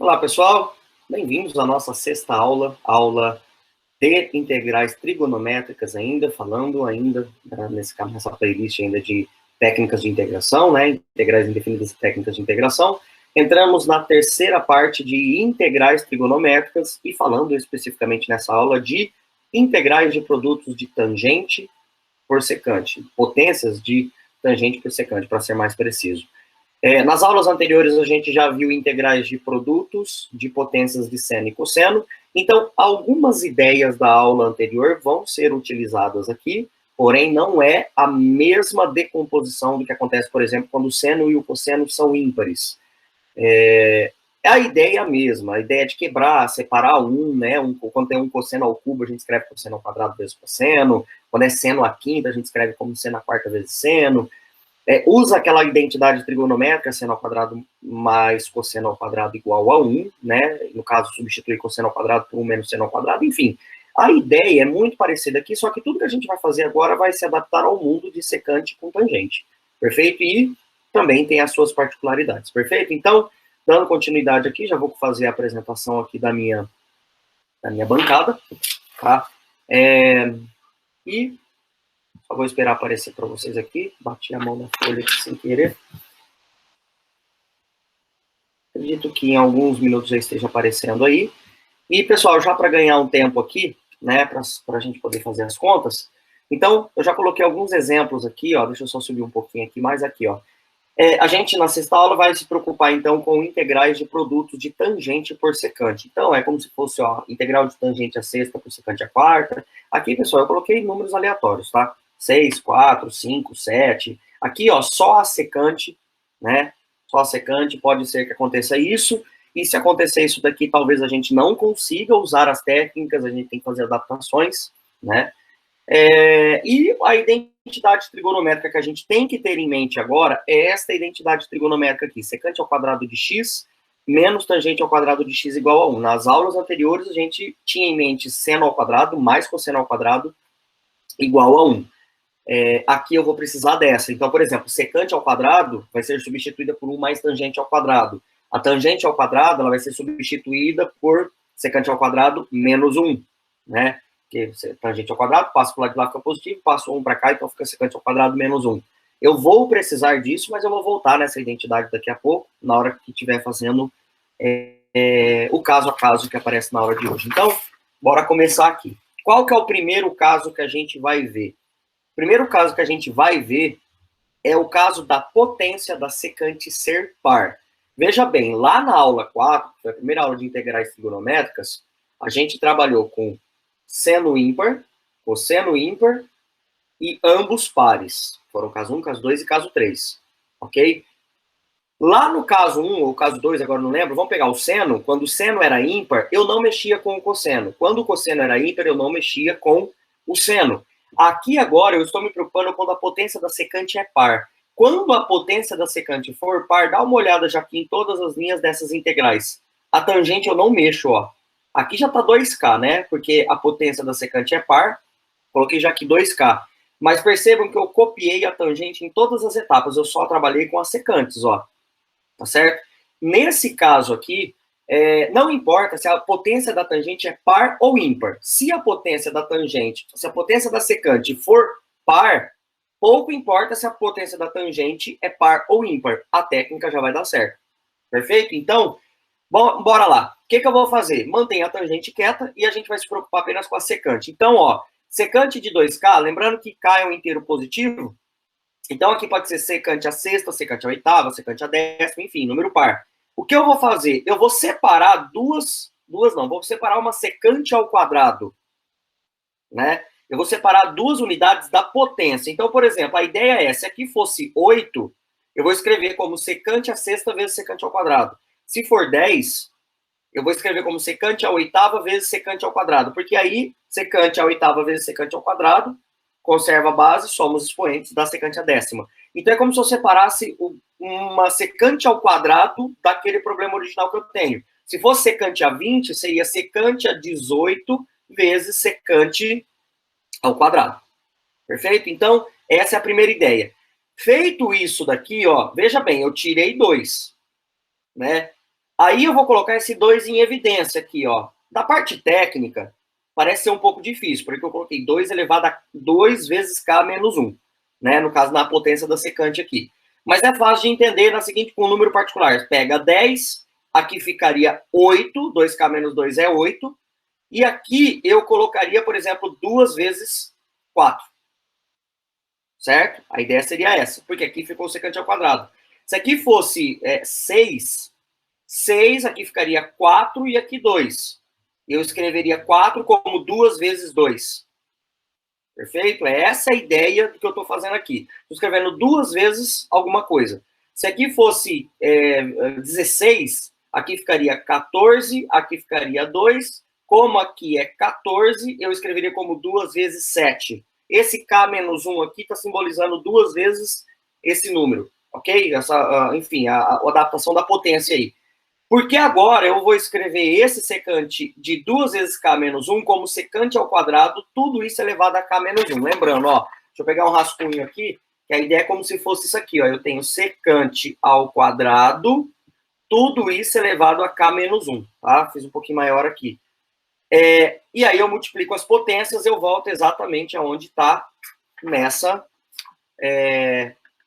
Olá, pessoal. Bem-vindos à nossa sexta aula de integrais trigonométricas falando nessa playlist ainda de técnicas de integração, né? Integrais indefinidas e técnicas de integração. Entramos na terceira parte de integrais trigonométricas e falando especificamente nessa aula de integrais de produtos de tangente por secante, potências de tangente por secante, para ser mais preciso. Nas aulas anteriores, a gente já viu integrais de produtos, de potências de seno e cosseno. Então, algumas ideias da aula anterior vão ser utilizadas aqui, porém, não é a mesma decomposição do que acontece, por exemplo, quando o seno e o cosseno são ímpares. É a ideia mesma, a ideia de quebrar, separar né? Quando tem um cosseno ao cubo, a gente escreve cosseno ao quadrado vezes cosseno. Quando é seno à quinta, a gente escreve como seno à quarta vezes seno. Usa aquela identidade trigonométrica, seno ao quadrado mais cosseno ao quadrado igual a 1, né? No caso, substituir cosseno ao quadrado por 1 menos seno ao quadrado, enfim. A ideia é muito parecida aqui, só que tudo que a gente vai fazer agora vai se adaptar ao mundo de secante com tangente, perfeito? E também tem as suas particularidades, perfeito? Então, dando continuidade aqui, já vou fazer a apresentação aqui da minha bancada, tá? E só vou esperar aparecer para vocês aqui. Bati a mão na folha aqui sem querer. Acredito que em alguns minutos já esteja aparecendo aí. E, pessoal, já para ganhar um tempo aqui, né, para a gente poder fazer as contas, então, eu já coloquei alguns exemplos aqui, ó, deixa eu só subir um pouquinho aqui, mais aqui, ó. A gente, na sexta aula, vai se preocupar, então, com integrais de produtos de tangente por secante. Então, é como se fosse, ó, integral de tangente a sexta por secante a quarta. Aqui, pessoal, eu coloquei números aleatórios, tá? 6, 4, 5, 7. Aqui, ó, só a secante, né? Só a secante, pode ser que aconteça isso. E se acontecer isso daqui, talvez a gente não consiga usar as técnicas, a gente tem que fazer adaptações, né? E a identidade trigonométrica que a gente tem que ter em mente agora é esta identidade trigonométrica aqui, secante ao quadrado de x menos tangente ao quadrado de x igual a 1. Nas aulas anteriores, a gente tinha em mente seno ao quadrado mais cosseno ao quadrado igual a 1. Aqui eu vou precisar dessa. Então, por exemplo, secante ao quadrado vai ser substituída por 1 mais tangente ao quadrado. A tangente ao quadrado ela vai ser substituída por secante ao quadrado menos 1, né? Porque tangente ao quadrado, passo para o lado de lá, fica positivo, passo 1 para cá, então fica secante ao quadrado menos 1. Eu vou precisar disso, mas eu vou voltar nessa identidade daqui a pouco, na hora que estiver fazendo o caso a caso que aparece na aula de hoje. Então, bora começar aqui. Qual que é o primeiro caso que a gente vai ver? O primeiro caso que a gente vai ver é o caso da potência da secante ser par. Veja bem, lá na aula 4, que foi a primeira aula de integrais trigonométricas, a gente trabalhou com seno ímpar, cosseno ímpar e ambos pares. Foram caso 1, caso 2 e caso 3, ok? Lá no caso 1 ou caso 2, agora não lembro, vamos pegar o seno. Quando o seno era ímpar, eu não mexia com o cosseno. Quando o cosseno era ímpar, eu não mexia com o seno. Aqui agora eu estou me preocupando quando a potência da secante é par. Quando a potência da secante for par, dá uma olhada já aqui em todas as linhas dessas integrais. A tangente eu não mexo, ó. Aqui já está 2K, né? Porque a potência da secante é par. Coloquei já aqui 2K. Mas percebam que eu copiei a tangente em todas as etapas. Eu só trabalhei com as secantes, ó. Tá certo? Nesse caso aqui, não importa se a potência da tangente é par ou ímpar. Se a potência da tangente, se a potência da secante for par, pouco importa se a potência da tangente é par ou ímpar. A técnica já vai dar certo. Perfeito? Então, bora lá. O que eu vou fazer? Mantenha a tangente quieta e a gente vai se preocupar apenas com a secante. Então, ó, secante de 2K, lembrando que K é um inteiro positivo, então aqui pode ser secante a sexta, secante a oitava, secante a décima, enfim, número par. O que eu vou fazer? Eu vou separar vou separar uma secante ao quadrado, né? Eu vou separar duas unidades da potência. Então, por exemplo, a ideia é, se aqui fosse 8, eu vou escrever como secante a sexta vezes secante ao quadrado. Se for 10, eu vou escrever como secante a oitava vezes secante ao quadrado, porque aí, secante a oitava vezes secante ao quadrado, conserva a base, somos expoentes da secante a décima. Então, é como se eu separasse uma secante ao quadrado daquele problema original que eu tenho. Se fosse secante a 20, seria secante a 18 vezes secante ao quadrado. Perfeito? Então, essa é a primeira ideia. Feito isso daqui, ó, veja bem, eu tirei 2, né? Aí eu vou colocar esse 2 em evidência aqui, ó. Da parte técnica, parece ser um pouco difícil, porque eu coloquei 2 elevado a 2 vezes K menos 1, né? No caso, na potência da secante aqui. Mas é fácil de entender na seguinte, com um número particular. Pega 10, aqui ficaria 8, 2K menos 2 é 8, e aqui eu colocaria, por exemplo, 2 vezes 4. Certo? A ideia seria essa, porque aqui ficou secante ao quadrado. Se aqui fosse 6, 6 aqui ficaria 4 e aqui 2. Eu escreveria 4 como 2 vezes 2. Perfeito? É essa a ideia do que eu estou fazendo aqui. Estou escrevendo 2 vezes alguma coisa. Se aqui fosse 16, aqui ficaria 14, aqui ficaria 2. Como aqui é 14, eu escreveria como 2 vezes 7. Esse K menos 1 aqui está simbolizando 2 vezes esse número, ok? Enfim, a adaptação da potência aí. Porque agora eu vou escrever esse secante de 2 vezes K menos 1 como secante ao quadrado, tudo isso elevado a K menos 1. Lembrando, ó, deixa eu pegar um rascunho aqui, que a ideia é como se fosse isso aqui, ó. Eu tenho secante ao quadrado, tudo isso elevado a K menos 1, tá? Fiz um pouquinho maior aqui. E aí eu multiplico as potências, eu volto exatamente aonde está nessa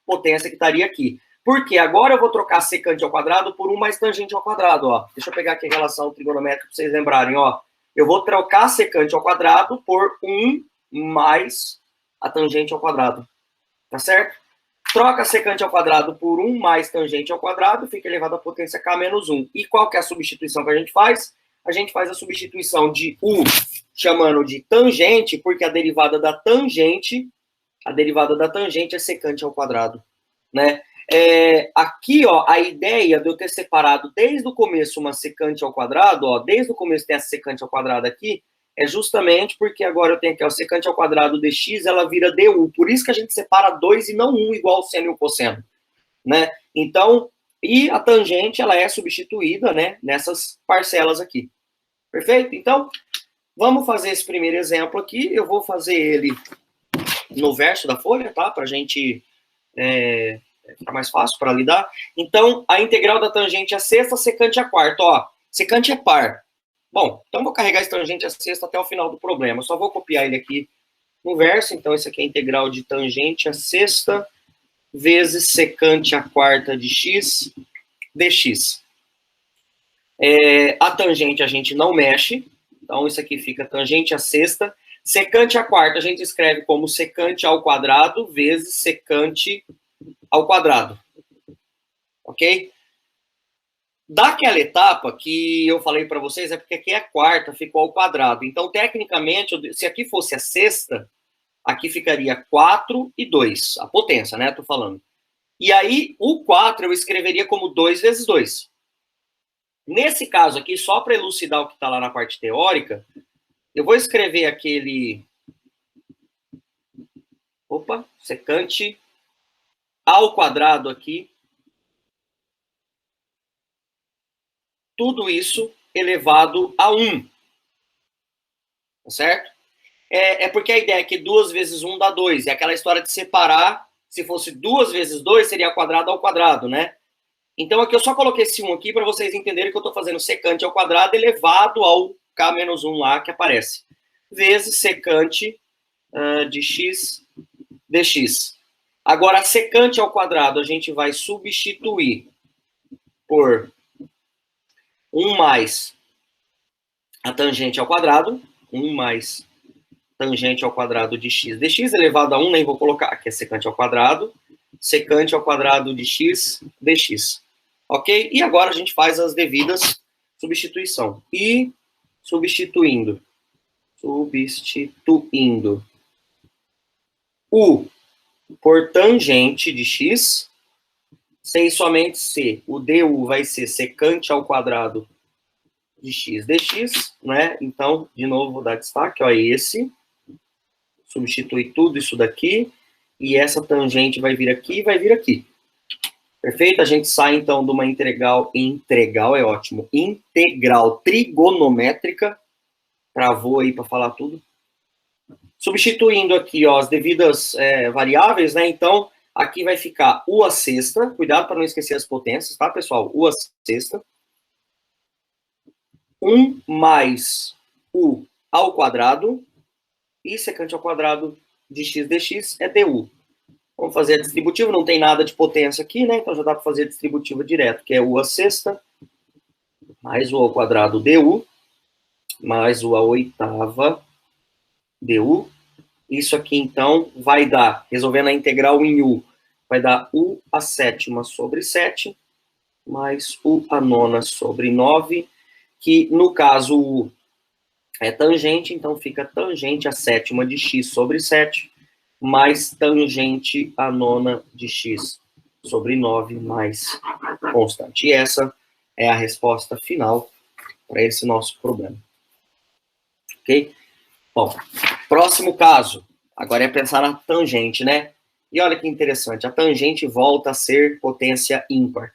potência que estaria aqui. Porque agora eu vou trocar secante ao quadrado por 1 mais tangente ao quadrado, ó. Deixa eu pegar aqui a relação trigonométrica para vocês lembrarem, ó. Eu vou trocar secante ao quadrado por 1 mais a tangente ao quadrado. Tá certo? Troca secante ao quadrado por 1 mais tangente ao quadrado, fica elevado à potência K menos 1. E qual que é a substituição que a gente faz? A gente faz a substituição de U, chamando de tangente, porque a derivada da tangente é secante ao quadrado, né? Aqui, ó, a ideia de eu ter separado desde o começo uma secante ao quadrado, ó, desde o começo tem essa secante ao quadrado aqui, é justamente porque agora eu tenho aqui, ó, secante ao quadrado dx, ela vira du. Por isso que a gente separa 2 e não 1 igual o seno e o cosseno, né? Então, e a tangente, ela é substituída, né, nessas parcelas aqui. Perfeito? Então, vamos fazer esse primeiro exemplo aqui. Eu vou fazer ele no verso da folha, tá? Pra gente ficar mais fácil para lidar. Então, a integral da tangente à sexta, secante à quarta, ó. Secante é par. Bom, então vou carregar esse tangente à sexta até o final do problema. Só vou copiar ele aqui no verso. Então, esse aqui é a integral de tangente à sexta vezes secante à quarta de x dx. A tangente a gente não mexe. Então, isso aqui fica tangente à sexta. Secante à quarta a gente escreve como secante ao quadrado vezes secante ao quadrado. Ok? Daquela etapa que eu falei para vocês, é porque aqui é a quarta, ficou ao quadrado. Então, tecnicamente, se aqui fosse a sexta, aqui ficaria 4 e 2, a potência, né? Tô falando. E aí, o 4 eu escreveria como 2 vezes 2. Nesse caso aqui, só para elucidar o que está lá na parte teórica, eu vou escrever aquele... secante ao quadrado aqui. Tudo isso elevado a 1. Tá certo? Porque a ideia é que 2 vezes 1 dá 2. É aquela história de separar. Se fosse 2 vezes 2, seria quadrado ao quadrado, né? Então, aqui eu só coloquei esse 1 aqui para vocês entenderem que eu estou fazendo secante ao quadrado elevado ao K menos 1 lá que aparece. Vezes secante de x dx. Agora, secante ao quadrado a gente vai substituir por 1 mais a tangente ao quadrado. 1 mais tangente ao quadrado de x dx elevado a 1, nem vou colocar, aqui é secante ao quadrado de x dx. Ok? E agora a gente faz as devidas substituição. E substituindo U por tangente de x, sem somente C. O du vai ser secante ao quadrado de x dx, né? Então, de novo, vou dar destaque, ó, esse. Substitui tudo isso daqui, e essa tangente vai vir aqui e vai vir aqui. Perfeito? A gente sai, então, de uma integral é ótimo, integral trigonométrica, travou aí para falar tudo. Substituindo aqui, ó, as devidas variáveis, né? Então, aqui vai ficar U a sexta, cuidado para não esquecer as potências, tá, pessoal? U a sexta, 1 mais u ao quadrado, e secante ao quadrado de x dx é du. Vamos fazer a distributiva, não tem nada de potência aqui, né? Então já dá para fazer a distributiva direto, que é u à sexta, mais u ao quadrado du, mais u à oitava du. Isso aqui, então, vai dar, resolvendo a integral em u, vai dar u à sétima sobre 7, mais u à nona sobre 9, que, no caso, u é tangente, então fica tangente à sétima de x sobre 7, mais tangente à nona de x sobre 9, mais constante. E essa é a resposta final para esse nosso problema. Ok? Bom, próximo caso. Agora é pensar na tangente, né? E olha que interessante, a tangente volta a ser potência ímpar.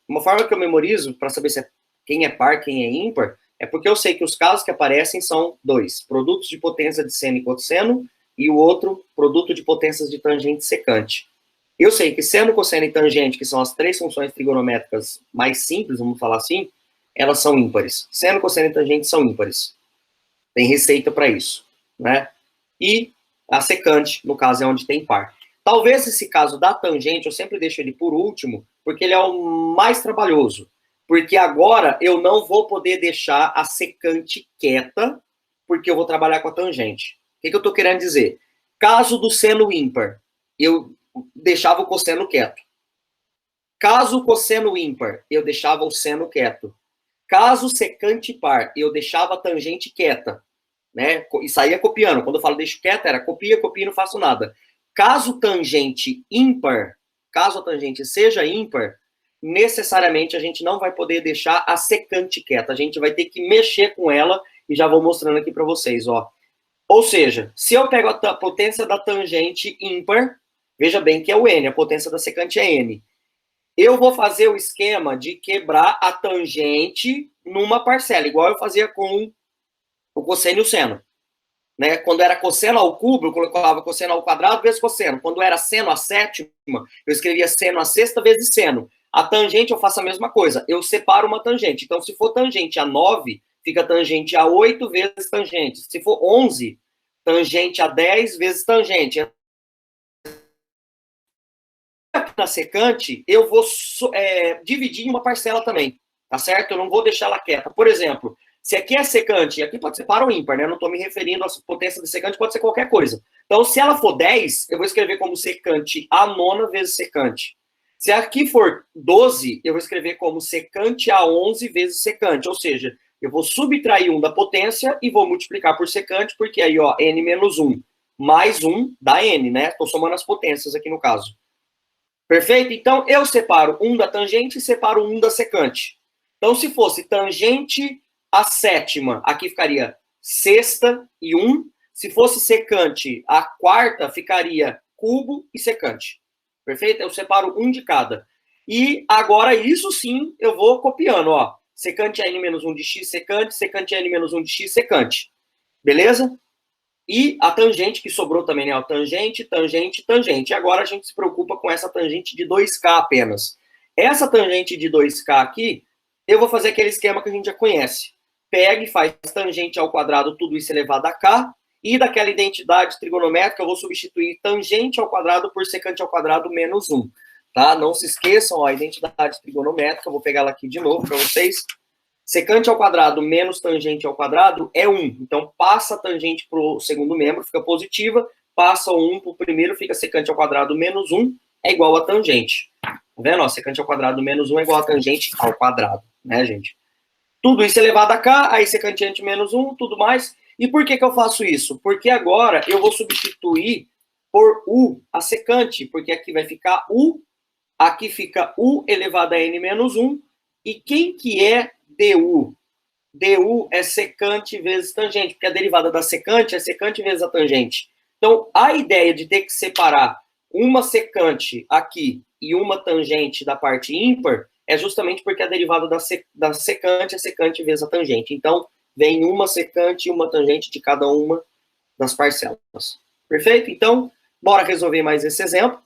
Uma forma que eu memorizo para saber se quem é par, quem é ímpar, é porque eu sei que os casos que aparecem são dois: produtos de potência de seno e cosseno, e o outro, produto de potências de tangente e secante. Eu sei que seno, cosseno e tangente, que são as três funções trigonométricas mais simples, vamos falar assim, elas são ímpares. Seno, cosseno e tangente são ímpares. Tem receita para isso, né? E a secante, no caso, é onde tem par. Talvez esse caso da tangente, eu sempre deixo ele por último, porque ele é o mais trabalhoso. Porque agora eu não vou poder deixar a secante quieta, porque eu vou trabalhar com a tangente. O que eu estou querendo dizer? Caso do seno ímpar, eu deixava o cosseno quieto. Caso o cosseno ímpar, eu deixava o seno quieto. Caso secante par, eu deixava a tangente quieta, né? E saía copiando. Quando eu falo deixo quieta, era copia, copia e não faço nada. Caso tangente ímpar, caso a tangente seja ímpar, necessariamente a gente não vai poder deixar a secante quieta. A gente vai ter que mexer com ela e já vou mostrando aqui para vocês, ó. Ou seja, se eu pego a potência da tangente ímpar, veja bem que é o n, a potência da secante é n. Eu vou fazer o esquema de quebrar a tangente numa parcela, igual eu fazia com o cosseno e o seno. Né? Quando era cosseno ao cubo, eu colocava cosseno ao quadrado vezes cosseno. Quando era seno à sétima, eu escrevia seno à sexta vezes seno. A tangente eu faço a mesma coisa. Eu separo uma tangente. Então, se for tangente a 9, fica tangente a 8 vezes tangente. Se for 11, tangente a 10 vezes tangente. Na secante, eu vou dividir em uma parcela também, tá certo? Eu não vou deixar ela quieta. Por exemplo, se aqui é secante, aqui pode ser par ou ímpar, né? Eu não estou me referindo à potência de secante, pode ser qualquer coisa. Então, se ela for 10, eu vou escrever como secante a nona vezes secante. Se aqui for 12, eu vou escrever como secante a 11 vezes secante. Ou seja, eu vou subtrair 1 da potência e vou multiplicar por secante, porque aí, ó, n menos 1 mais 1 dá n, né? Estou somando as potências aqui no caso. Perfeito? Então, eu separo 1 da tangente e separo 1 da secante. Então, se fosse tangente a sétima, aqui ficaria sexta e 1. Se fosse secante a quarta, ficaria cubo e secante. Perfeito? Eu separo 1 de cada. E agora, isso sim, eu vou copiando, ó. Secante a n menos 1 de x secante, secante a n menos 1 de x secante. Beleza? E a tangente que sobrou também, né? Tangente, tangente, tangente. E agora a gente se preocupa com essa tangente de 2K apenas. Essa tangente de 2K aqui, eu vou fazer aquele esquema que a gente já conhece. Pega e faz tangente ao quadrado, tudo isso elevado a K, e daquela identidade trigonométrica eu vou substituir tangente ao quadrado por secante ao quadrado menos 1. Tá? Não se esqueçam, ó, a identidade trigonométrica, eu vou pegar ela aqui de novo para vocês. Secante ao quadrado menos tangente ao quadrado é 1. Então, passa a tangente para o segundo membro, fica positiva. Passa o 1 para o primeiro, fica secante ao quadrado menos 1, é igual a tangente. Tá vendo? Ó, secante ao quadrado menos 1 é igual a tangente ao quadrado, né, gente? Tudo isso elevado a cá, aí secante menos 1, tudo mais. E por que eu faço isso? Porque agora eu vou substituir por u a secante, porque aqui vai ficar u, aqui fica u elevado a n menos 1. E quem que é du? Du é secante vezes tangente, porque a derivada da secante é secante vezes a tangente. Então, a ideia de ter que separar uma secante aqui e uma tangente da parte ímpar é justamente porque a derivada da secante é secante vezes a tangente. Então, vem uma secante e uma tangente de cada uma das parcelas. Perfeito? Então, bora resolver mais esse exemplo.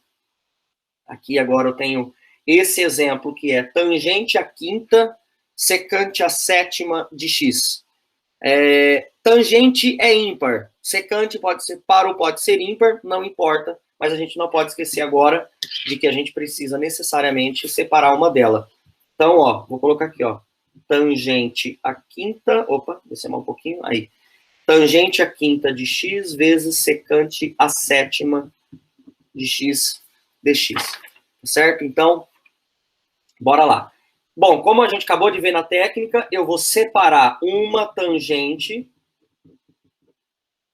Aqui agora eu tenho esse exemplo que é tangente à quinta secante a sétima de x. Tangente é ímpar. Secante pode ser par ou pode ser ímpar, não importa, mas a gente não pode esquecer agora de que a gente precisa necessariamente separar uma dela. Então, ó, vou colocar aqui, ó, tangente a quinta, opa, descer mais um pouquinho, aí. Tangente a quinta de x vezes secante a sétima de x dx. Certo? Então, bora lá. Bom, como a gente acabou de ver na técnica, eu vou separar uma tangente,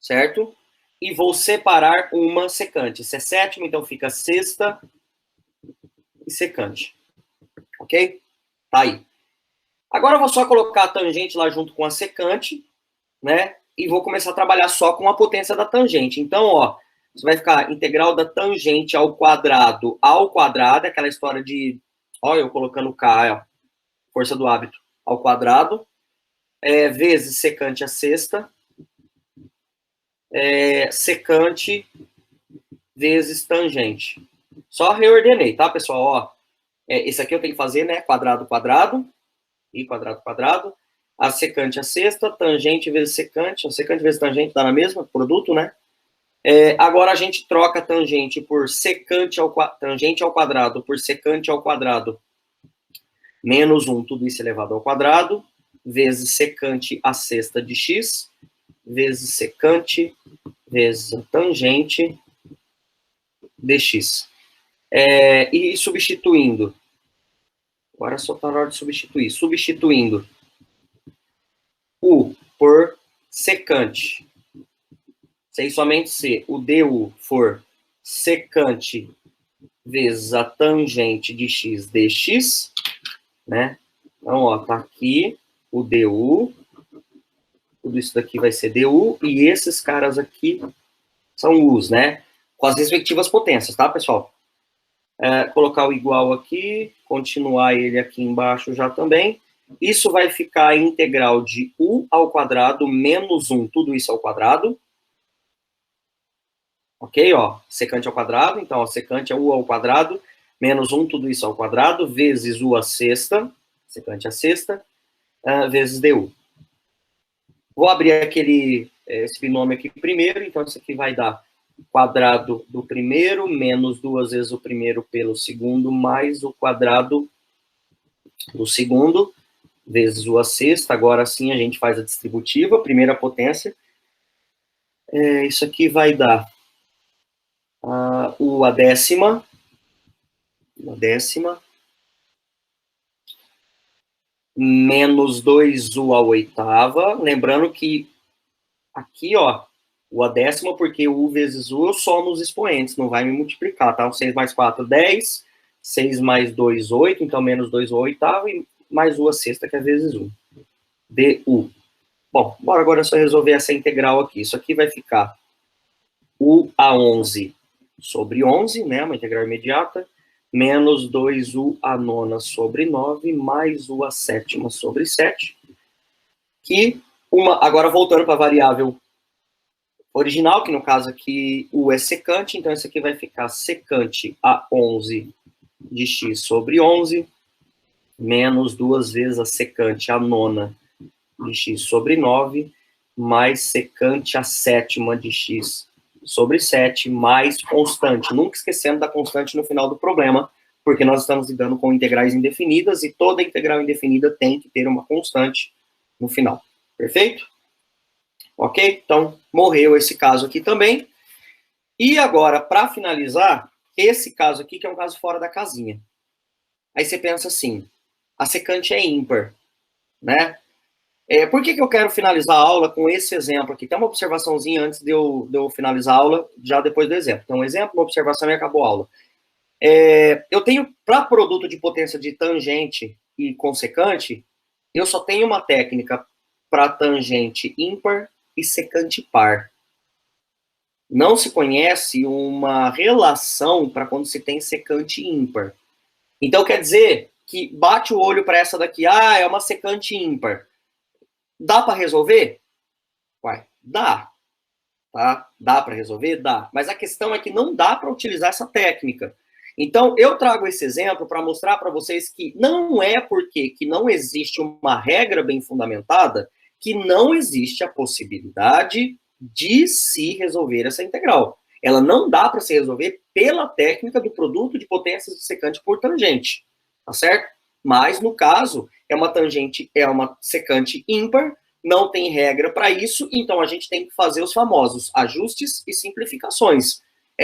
certo? E vou separar uma secante. Se é sétima, então fica sexta e secante. Ok? Tá aí. Agora eu vou só colocar a tangente lá junto com a secante, né? E vou começar a trabalhar só com a potência da tangente. Então, ó, você vai ficar integral da tangente ao quadrado, aquela história de, ó, eu colocando K, ó, força do hábito, ao quadrado, vezes secante a sexta, secante vezes tangente. Só reordenei, tá, pessoal? Ó, esse aqui eu tenho que fazer, né? Quadrado, quadrado, e quadrado, quadrado. A secante a sexta, tangente vezes secante. A secante vezes tangente dá na mesma, produto, né? Agora a gente troca tangente por tangente ao quadrado por secante ao quadrado menos 1, tudo isso elevado ao quadrado, vezes secante a sexta de x, vezes secante, vezes a tangente dx. E substituindo. Agora só está na hora de substituir. Substituindo U por secante. Se somente se o du for secante vezes a tangente de x dx, né? Então, ó, tá aqui o du, tudo isso daqui vai ser du, e esses caras aqui são u's, né? Com as respectivas potências, tá, pessoal? Colocar o igual aqui, continuar ele aqui embaixo já também. Isso vai ficar a integral de u ao quadrado menos 1, tudo isso ao quadrado. Ok, ó, secante ao quadrado, então, ó, secante é u ao quadrado, menos 1, tudo isso ao quadrado, vezes u a sexta, secante a sexta, vezes du. Vou abrir esse binômio aqui primeiro, então isso aqui vai dar quadrado do primeiro, menos 2 vezes o primeiro pelo segundo, mais o quadrado do segundo, vezes u a sexta. Agora sim a gente faz a distributiva, primeira potência. Isso aqui vai dar u a décima, menos 2u a oitava. Lembrando que aqui, ó, u a décima, porque u vezes u eu somo os expoentes, não vai me multiplicar, tá? 6 mais 4, 10. 6 mais 2, 8. Então, menos 2u a oitava e mais u a sexta, que é vezes 1. du. Bom, bora agora só resolver essa integral aqui. Isso aqui vai ficar u a 11 sobre 11, né? Uma integral imediata. Menos 2u a nona sobre 9, mais u a sétima sobre 7. Agora voltando para a variável original, que no caso aqui u é secante, então isso aqui vai ficar secante a 11 de x sobre 11, menos 2 vezes a secante a nona de x sobre 9, mais secante a sétima de x sobre 7, mais constante. Nunca esquecendo da constante no final do problema, porque nós estamos lidando com integrais indefinidas, e toda integral indefinida tem que ter uma constante no final. Perfeito? Ok? Então, morreu esse caso aqui também. E agora, para finalizar, esse caso aqui, que é um caso fora da casinha. Aí você pensa assim, a secante é ímpar, né? Por que eu quero finalizar a aula com esse exemplo aqui? Tem uma observaçãozinha antes de eu finalizar a aula, já depois do exemplo. Então, um exemplo, uma observação e acabou a aula. Eu tenho, para produto de potência de tangente e consecante, eu só tenho uma técnica para tangente ímpar e secante par. Não se conhece uma relação para quando se tem secante ímpar. Então, quer dizer que bate o olho para essa daqui, é uma secante ímpar. Dá para resolver? Uai, dá. Tá? Dá para resolver? Dá. Mas a questão é que não dá para utilizar essa técnica. Então, eu trago esse exemplo para mostrar para vocês que não é porque que não existe uma regra bem fundamentada que não existe a possibilidade de se resolver essa integral. Ela não dá para se resolver pela técnica do produto de potências de secante por tangente, tá certo? Mas, no caso, é uma secante ímpar, não tem regra para isso, então a gente tem que fazer os famosos ajustes e simplificações.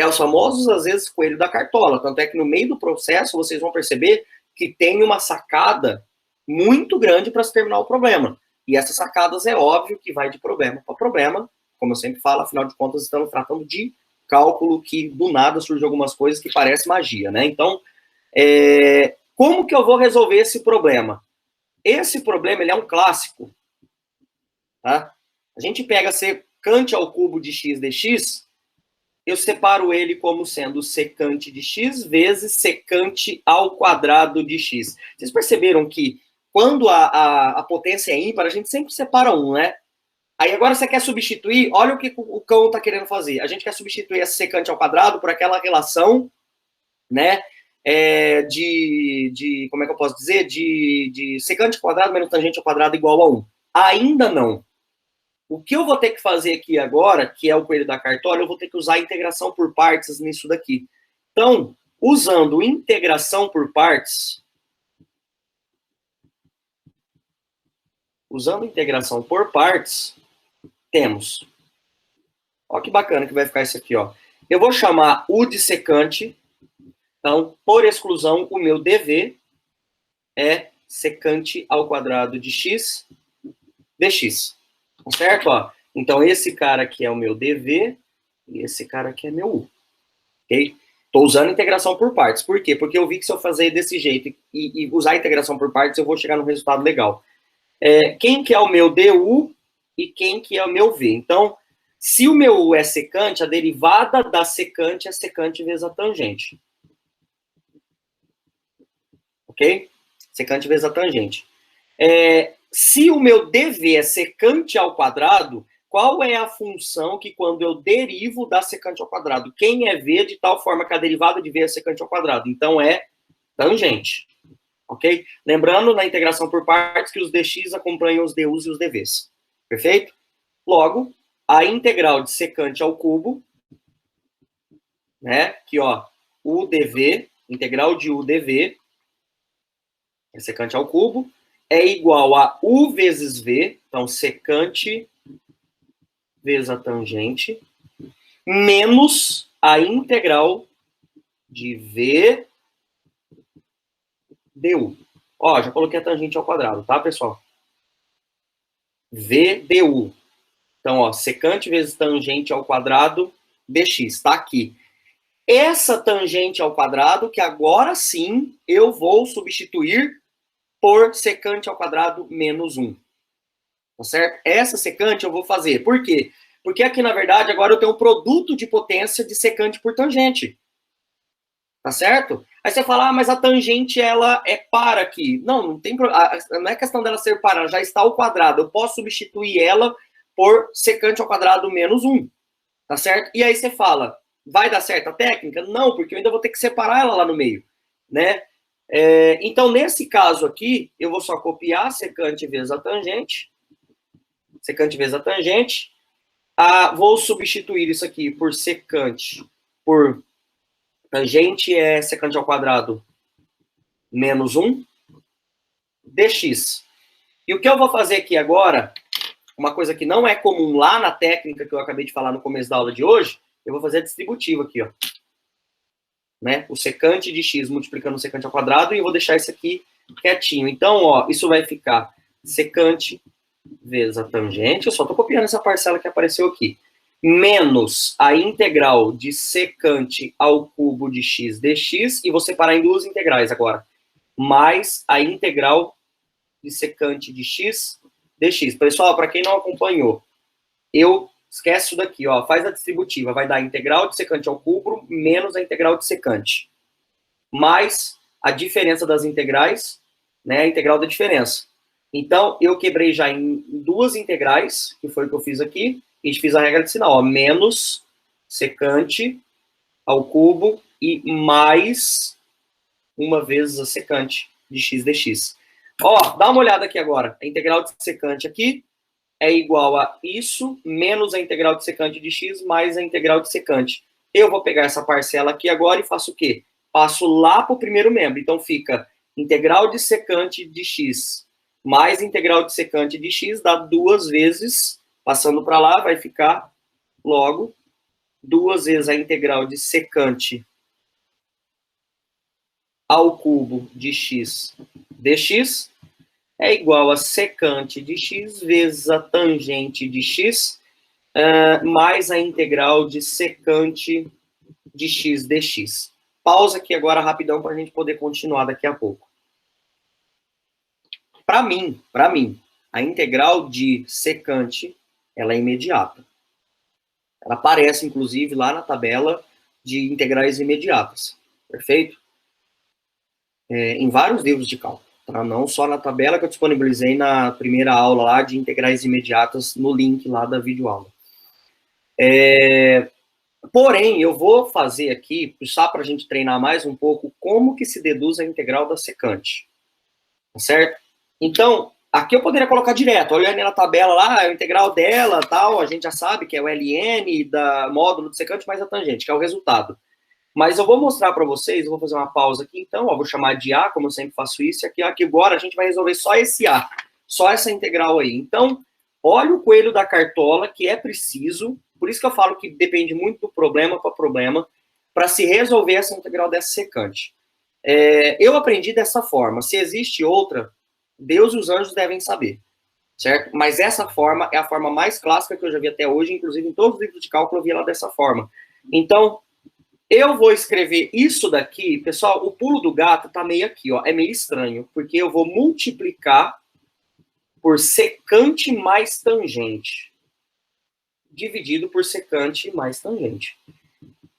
Os famosos, às vezes, coelho da cartola. Tanto é que no meio do processo vocês vão perceber que tem uma sacada muito grande para se terminar o problema. E essas sacadas é óbvio que vai de problema para problema, como eu sempre falo, afinal de contas estamos tratando de cálculo que do nada surge algumas coisas que parece magia, né? Então, como que eu vou resolver esse problema? Esse problema, ele é um clássico, tá? A gente pega secante ao cubo de x dx, eu separo ele como sendo secante de x vezes secante ao quadrado de x. Vocês perceberam que quando a potência é ímpar, a gente sempre separa um, né? Aí agora você quer substituir, olha o que o cão está querendo fazer. A gente quer substituir essa secante ao quadrado por aquela relação, né? Como é que eu posso dizer? De secante ao quadrado menos tangente ao quadrado igual a 1. Ainda não. O que eu vou ter que fazer aqui agora, que é o coelho da cartola, eu vou ter que usar a integração por partes nisso daqui. Então, usando integração por partes, temos. Olha que bacana que vai ficar isso aqui, ó. Eu vou chamar U de secante. Então, por exclusão, o meu dV é secante ao quadrado de x dx. Certo? Ó. Então, esse cara aqui é o meu dV e esse cara aqui é meu U. Ok? Estou usando integração por partes. Por quê? Porque eu vi que se eu fazer desse jeito e usar a integração por partes, eu vou chegar num resultado legal. Quem que é o meu du e quem que é o meu v? Então, se o meu u é secante, a derivada da secante é secante vezes a tangente. Ok? Secante vezes a tangente. Se o meu dv é secante ao quadrado, qual é a função que quando eu derivo da secante ao quadrado? Quem é v de tal forma que a derivada de v é secante ao quadrado? Então, é tangente. Ok? Lembrando, na integração por partes, que os dx acompanham os du's e os dv's. Perfeito? Logo, a integral de secante ao cubo, né? Que, ó, u dv, integral de u dv, é secante ao cubo, é igual a u vezes v, então secante vezes a tangente, menos a integral de v du. Ó, já coloquei a tangente ao quadrado, tá, pessoal? v du. Então, ó, secante vezes tangente ao quadrado dx, tá aqui. Essa tangente ao quadrado, que agora sim eu vou substituir por secante ao quadrado menos 1. Tá certo? Essa secante eu vou fazer. Por quê? Porque aqui, na verdade, agora eu tenho um produto de potência de secante por tangente. Tá certo? Aí você fala, mas a tangente, ela é par aqui. Não tem problema. Não é questão dela ser par, ela já está ao quadrado. Eu posso substituir ela por secante ao quadrado menos 1. Tá certo? E aí você fala, vai dar certo a técnica? Não, porque eu ainda vou ter que separar ela lá no meio, né? Então, nesse caso aqui, eu vou só copiar secante vezes a tangente. Secante vezes a tangente. Vou substituir isso aqui por secante por tangente é secante ao quadrado menos 1 dx. E o que eu vou fazer aqui agora, uma coisa que não é comum lá na técnica que eu acabei de falar no começo da aula de hoje, eu vou fazer a distributiva aqui, ó. Né? O secante de x multiplicando o secante ao quadrado e eu vou deixar isso aqui quietinho. Então, ó, isso vai ficar secante vezes a tangente, eu só estou copiando essa parcela que apareceu aqui, menos a integral de secante ao cubo de x dx, e vou separar em duas integrais agora, mais a integral de secante de x dx. Pessoal, para quem não acompanhou, esquece isso daqui, ó, faz a distributiva, vai dar a integral de secante ao cubo menos a integral de secante, mais a diferença das integrais, né, a integral da diferença. Então, eu quebrei já em duas integrais, que foi o que eu fiz aqui, e fiz a regra de sinal, ó, menos secante ao cubo e mais uma vezes a secante de x dx. Ó, dá uma olhada aqui agora. A integral de secante aqui é igual a isso menos a integral de secante de x mais a integral de secante. Eu vou pegar essa parcela aqui agora e faço o quê? Passo lá para o primeiro membro. Então fica integral de secante de x mais integral de secante de x dá 2 vezes, passando para lá, vai ficar logo 2 vezes a integral de secante ao cubo de x dx é igual a secante de x vezes a tangente de x mais a integral de secante de x dx. Pausa aqui agora rapidão para a gente poder continuar daqui a pouco. Para mim, a integral de secante ela é imediata. Ela aparece, inclusive, lá na tabela de integrais imediatas. Perfeito? Em vários livros de cálculo. Tá? Não só na tabela que eu disponibilizei na primeira aula lá de integrais imediatas no link lá da videoaula. Porém, eu vou fazer aqui, só para a gente treinar mais um pouco, como que se deduz a integral da secante. Tá certo? Então, aqui eu poderia colocar direto, olhando na tabela lá, a integral dela, tal, a gente já sabe que é o ln da módulo de secante mais a tangente, que é o resultado. Mas eu vou mostrar para vocês, eu vou fazer uma pausa aqui, então, ó, vou chamar de A, como eu sempre faço isso, e aqui agora a gente vai resolver só esse A, só essa integral aí. Então, olha o coelho da cartola, que é preciso, por isso que eu falo que depende muito do problema para problema, para se resolver essa integral dessa secante. Eu aprendi dessa forma, se existe outra, Deus e os anjos devem saber, certo? Mas essa forma é a forma mais clássica que eu já vi até hoje, inclusive em todos os livros de cálculo eu vi ela dessa forma. Então, eu vou escrever isso daqui, pessoal, o pulo do gato tá meio aqui, ó, é meio estranho, porque eu vou multiplicar por secante mais tangente, dividido por secante mais tangente.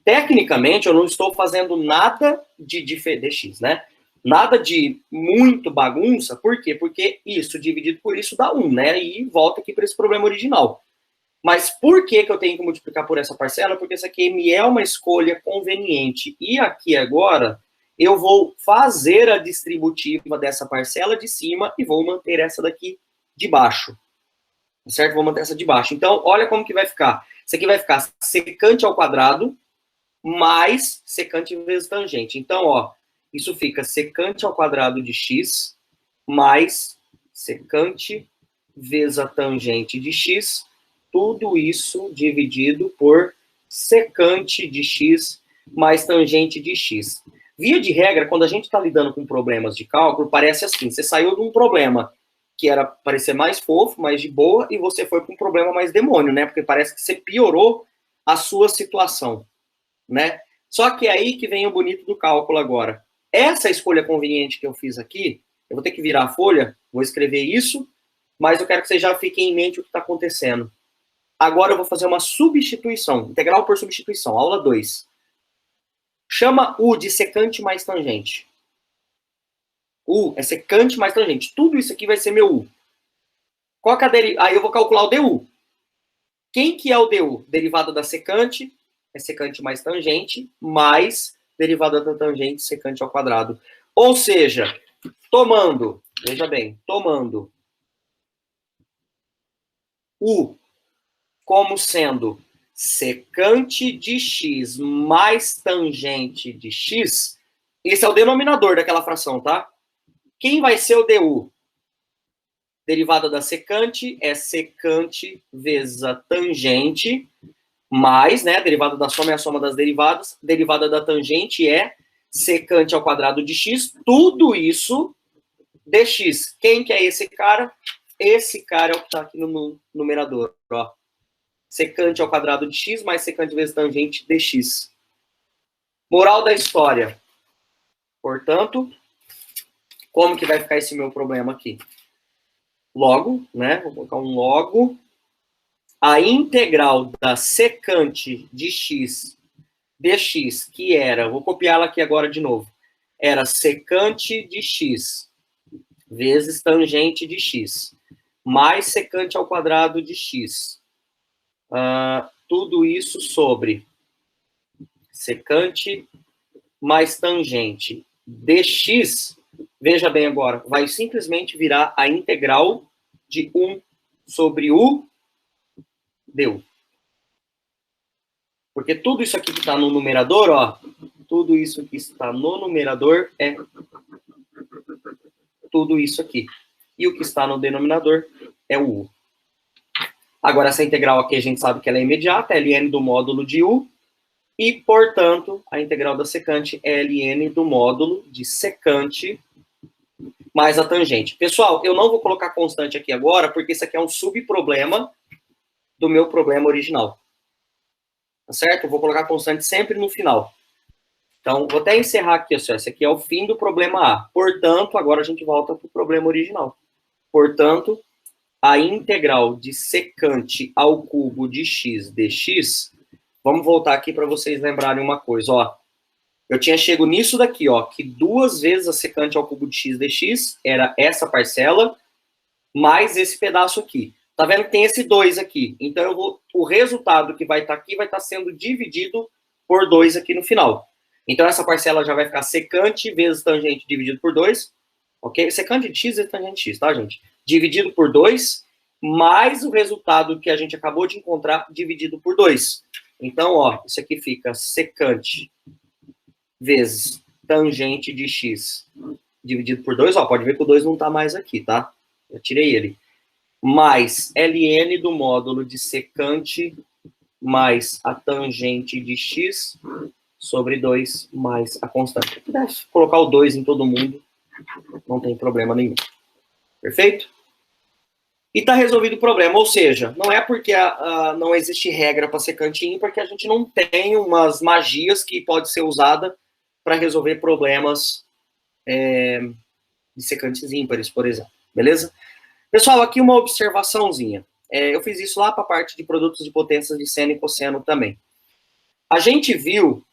Tecnicamente, eu não estou fazendo nada de dx, né? Nada de muito bagunça, por quê? Porque isso dividido por isso dá 1, né? E volta aqui para esse problema original. Mas por que eu tenho que multiplicar por essa parcela? Porque isso aqui me é uma escolha conveniente. E aqui agora, eu vou fazer a distributiva dessa parcela de cima e vou manter essa daqui de baixo. Certo? Vou manter essa de baixo. Então, olha como que vai ficar. Isso aqui vai ficar secante ao quadrado mais secante vezes tangente. Então, ó, isso fica secante ao quadrado de x mais secante vezes a tangente de x, tudo isso dividido por secante de x mais tangente de x. Via de regra, quando a gente está lidando com problemas de cálculo, parece assim, você saiu de um problema que era parecer mais fofo, mais de boa, e você foi para um problema mais demônio, né? Porque parece que você piorou a sua situação, né? Só que é aí que vem o bonito do cálculo agora. Essa escolha conveniente que eu fiz aqui, eu vou ter que virar a folha, vou escrever isso, mas eu quero que vocês já fiquem em mente o que está acontecendo. Agora eu vou fazer uma substituição, integral por substituição, aula 2. Chama U de secante mais tangente. U é secante mais tangente. Tudo isso aqui vai ser meu U. Qual que é a Aí eu vou calcular o DU. Quem que é o DU? Derivada da secante é secante mais tangente, mais derivada da tangente, secante ao quadrado. Ou seja, tomando, veja bem, tomando U como sendo secante de x mais tangente de x, esse é o denominador daquela fração, tá? Quem vai ser o DU? Derivada da secante é secante vezes a tangente, mais, né, derivada da soma é a soma das derivadas, derivada da tangente é secante ao quadrado de x, tudo isso dx. Quem que é esse cara? Esse cara é o que está aqui no numerador, ó. Secante ao quadrado de x mais secante vezes tangente dx. Moral da história. Portanto, como que vai ficar esse meu problema aqui? Logo, né, vou colocar um logo, a integral da secante de x dx, que era, vou copiá-la aqui agora de novo, era secante de x vezes tangente de x, mais secante ao quadrado de x. Tudo isso sobre secante mais tangente dx, veja bem agora, vai simplesmente virar a integral de 1 sobre u du. Porque tudo isso aqui que está no numerador, ó, tudo isso que está no numerador é tudo isso aqui. E o que está no denominador é o u. Agora, essa integral aqui a gente sabe que ela é imediata, é ln do módulo de u, e, portanto, a integral da secante é ln do módulo de secante mais a tangente. Pessoal, eu não vou colocar constante aqui agora, porque isso aqui é um subproblema do meu problema original. Tá certo? Eu vou colocar constante sempre no final. Então, vou até encerrar aqui, ó, esse aqui é o fim do problema A. Portanto, agora a gente volta para o problema original. Portanto, a integral de secante ao cubo de x dx, vamos voltar aqui para vocês lembrarem uma coisa, ó. Eu tinha chego nisso daqui, ó, que 2 vezes a secante ao cubo de x dx era essa parcela, mais esse pedaço aqui. Tá vendo que tem esse 2 aqui. Então, o resultado que vai estar aqui vai estar sendo dividido por 2 aqui no final. Então, essa parcela já vai ficar secante vezes tangente dividido por 2. Ok? Secante de x vezes tangente de x, tá, gente? Dividido por 2, mais o resultado que a gente acabou de encontrar dividido por 2. Então, ó, isso aqui fica secante vezes tangente de x dividido por 2. Ó, pode ver que o 2 não tá mais aqui, tá? Eu tirei ele. Mais ln do módulo de secante mais a tangente de x sobre 2 mais a constante. Se pudesse colocar o 2 em todo mundo, não tem problema nenhum. Perfeito? E está resolvido o problema. Ou seja, não é porque não existe regra para secante ímpar que a gente não tem umas magias que pode ser usada para resolver problemas de secantes ímpares, por exemplo. Beleza? Pessoal, aqui uma observaçãozinha. Eu fiz isso lá para a parte de produtos de potências de seno e cosseno também. A gente viu,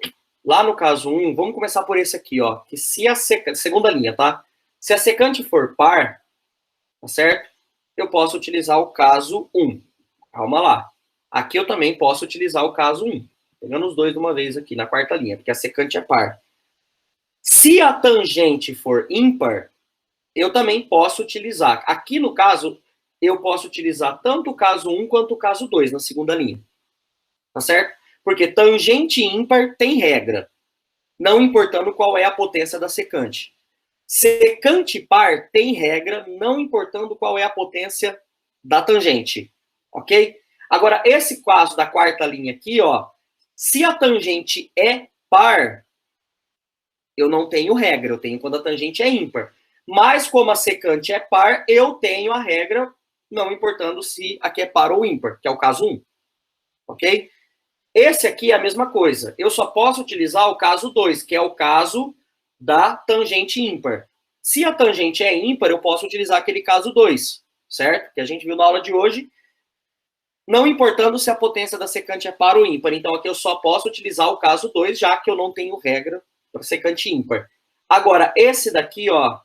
lá no caso 1, vamos começar por esse aqui, ó, que se a secante, segunda linha, tá? Se a secante for par, tá certo? Eu posso utilizar o caso 1. Calma lá. Aqui eu também posso utilizar o caso 1. Pegando os dois de uma vez aqui, na quarta linha, porque a secante é par. Se a tangente for ímpar, eu também posso utilizar. Aqui, no caso, eu posso utilizar tanto o caso 1 quanto o caso 2, na segunda linha. Tá certo? Porque tangente ímpar tem regra, não importando qual é a potência da secante. Secante par tem regra, não importando qual é a potência da tangente. Ok? Agora, esse caso da quarta linha aqui, ó, se a tangente é par, eu não tenho regra, eu tenho quando a tangente é ímpar. Mas como a secante é par, eu tenho a regra, não importando se aqui é par ou ímpar, que é o caso 1. Ok? Esse aqui é a mesma coisa. Eu só posso utilizar o caso 2, que é o caso da tangente ímpar. Se a tangente é ímpar, eu posso utilizar aquele caso 2, certo? Que a gente viu na aula de hoje, não importando se a potência da secante é par ou ímpar. Então, aqui eu só posso utilizar o caso 2, já que eu não tenho regra para secante ímpar. Agora, esse daqui, ó,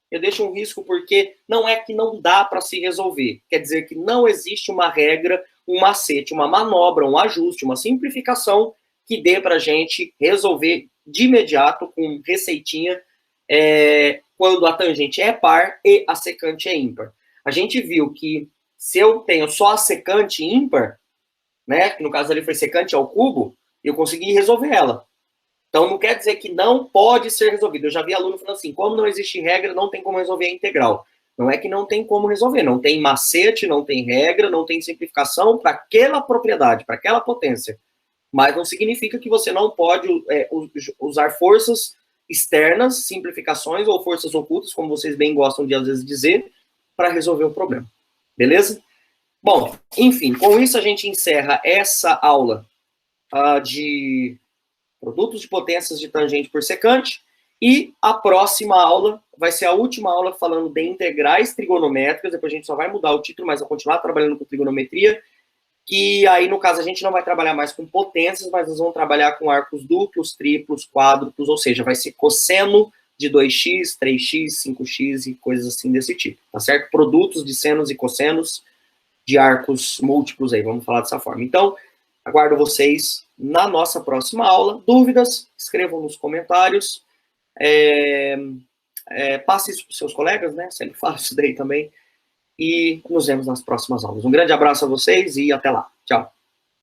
eu deixo um risco porque não é que não dá para se resolver. Quer dizer que não existe uma regra, um macete, uma manobra, um ajuste, uma simplificação que dê para a gente resolver de imediato com receitinha quando a tangente é par e a secante é ímpar. A gente viu que se eu tenho só a secante ímpar, né, que no caso ali foi secante ao cubo, eu consegui resolver ela. Então, não quer dizer que não pode ser resolvido. Eu já vi aluno falando assim, como não existe regra, não tem como resolver a integral. Não é que não tem como resolver, não tem macete, não tem regra, não tem simplificação para aquela propriedade, para aquela potência. Mas não significa que você não pode usar forças externas, simplificações ou forças ocultas, como vocês bem gostam de às vezes dizer, para resolver o problema. Beleza? Bom, enfim, com isso a gente encerra essa aula de produtos de potências de tangente por secante, e a próxima aula vai ser a última aula falando de integrais trigonométricas, depois a gente só vai mudar o título, mas vai continuar trabalhando com trigonometria, que aí, no caso, a gente não vai trabalhar mais com potências, mas nós vamos trabalhar com arcos duplos, triplos, quádruplos, ou seja, vai ser cosseno de 2x, 3x, 5x e coisas assim desse tipo, tá certo? Produtos de senos e cossenos de arcos múltiplos aí, vamos falar dessa forma. Então, aguardo vocês na nossa próxima aula. Dúvidas, escrevam nos comentários. Passe isso para os seus colegas, né? Sempre faço isso daí também. E nos vemos nas próximas aulas. Um grande abraço a vocês e até lá. Tchau.